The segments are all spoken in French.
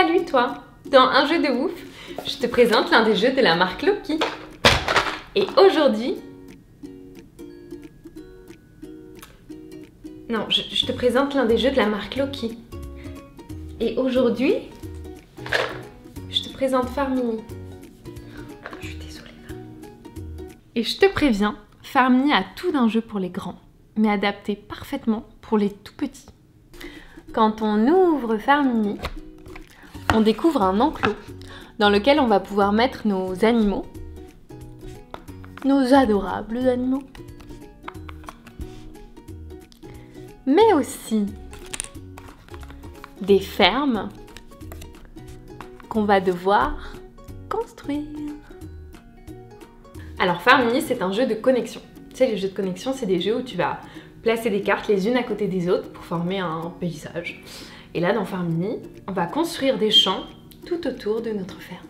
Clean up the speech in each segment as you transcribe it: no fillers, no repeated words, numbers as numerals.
Salut toi! Dans Un jeu de ouf, je te présente l'un des jeux de la marque Loki. Et aujourd'hui... Non, je te présente l'un des jeux de la marque Loki. Et aujourd'hui, je te présente Farmini. Je suis désolée. Et je te préviens, Farmini a tout d'un jeu pour les grands, mais adapté parfaitement pour les tout petits. Quand on ouvre Farmini, on découvre un enclos dans lequel on va pouvoir mettre nos animaux, nos adorables animaux, mais aussi des fermes qu'on va devoir construire. Alors Farmini, c'est un jeu de connexion. Tu sais, les jeux de connexion, c'est des jeux où tu vas placer des cartes les unes à côté des autres pour former un paysage. Et là, dans Farmini, on va construire des champs tout autour de notre ferme.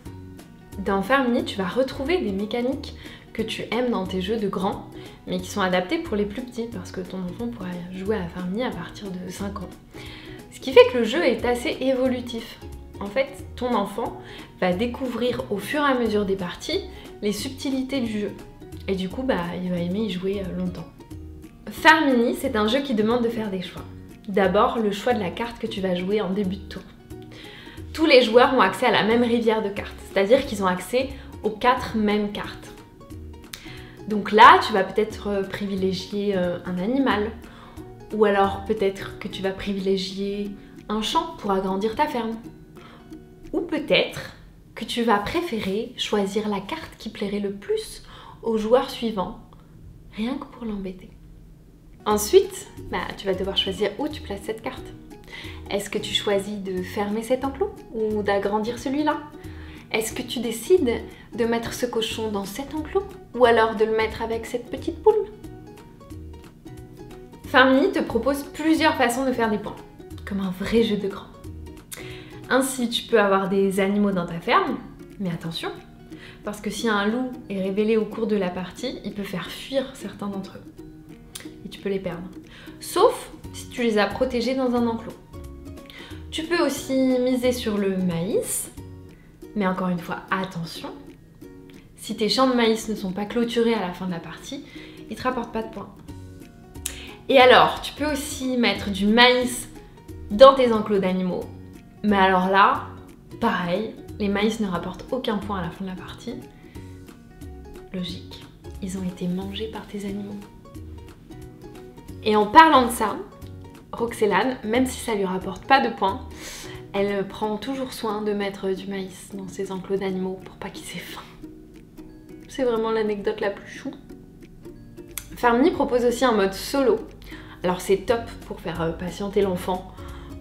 Dans Farmini, tu vas retrouver des mécaniques que tu aimes dans tes jeux de grands, mais qui sont adaptés pour les plus petits, parce que ton enfant pourra jouer à Farmini à partir de 5 ans. Ce qui fait que le jeu est assez évolutif. En fait, ton enfant va découvrir au fur et à mesure des parties les subtilités du jeu. Et du coup, il va aimer y jouer longtemps. Farmini, c'est un jeu qui demande de faire des choix. D'abord, le choix de la carte que tu vas jouer en début de tour. Tous les joueurs ont accès à la même rivière de cartes, c'est-à-dire qu'ils ont accès aux 4 mêmes cartes. Donc là, tu vas peut-être privilégier un animal, ou alors peut-être que tu vas privilégier un champ pour agrandir ta ferme. Ou peut-être que tu vas préférer choisir la carte qui plairait le plus au joueur suivant, rien que pour l'embêter. Ensuite, tu vas devoir choisir où tu places cette carte. Est-ce que tu choisis de fermer cet enclos ou d'agrandir celui-là? Est-ce que tu décides de mettre ce cochon dans cet enclos ou alors de le mettre avec cette petite poule? Farmini te propose plusieurs façons de faire des points, comme un vrai jeu de grands. Ainsi, tu peux avoir des animaux dans ta ferme, mais attention, parce que si un loup est révélé au cours de la partie, il peut faire fuir certains d'entre eux. Et tu peux les perdre. Sauf si tu les as protégés dans un enclos. Tu peux aussi miser sur le maïs, mais encore une fois, attention, si tes champs de maïs ne sont pas clôturés à la fin de la partie, ils ne te rapportent pas de points. Et alors, tu peux aussi mettre du maïs dans tes enclos d'animaux, mais alors là, pareil, les maïs ne rapportent aucun point à la fin de la partie. Logique, ils ont été mangés par tes animaux. Et en parlant de ça, Roxelane, même si ça lui rapporte pas de points, elle prend toujours soin de mettre du maïs dans ses enclos d'animaux pour pas qu'ils aient faim. C'est vraiment l'anecdote la plus chou. Farmini propose aussi un mode solo. Alors c'est top pour faire patienter l'enfant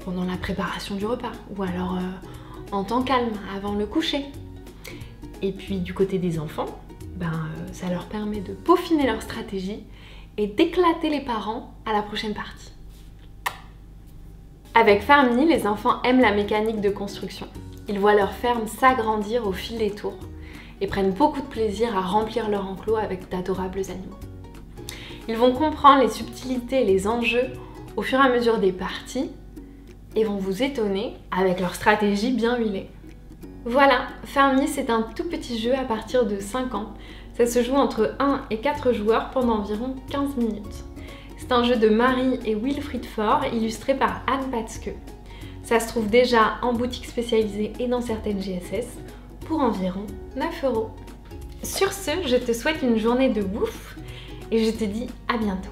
pendant la préparation du repas ou alors en temps calme avant le coucher. Et puis du côté des enfants, ça leur permet de peaufiner leur stratégie et d'éclater les parents à la prochaine partie. Avec Farmini, les enfants aiment la mécanique de construction. Ils voient leur ferme s'agrandir au fil des tours et prennent beaucoup de plaisir à remplir leur enclos avec d'adorables animaux. Ils vont comprendre les subtilités et les enjeux au fur et à mesure des parties et vont vous étonner avec leur stratégie bien huilée. Voilà, Farmini, c'est un tout petit jeu à partir de 5 ans. Ça se joue entre 1 et 4 joueurs pendant environ 15 minutes. C'est un jeu de Marie et Wilfried Faure, illustré par Anne Patzke. Ça se trouve déjà en boutique spécialisée et dans certaines GSS pour environ 9 €. Sur ce, je te souhaite une journée de bouffe et je te dis à bientôt.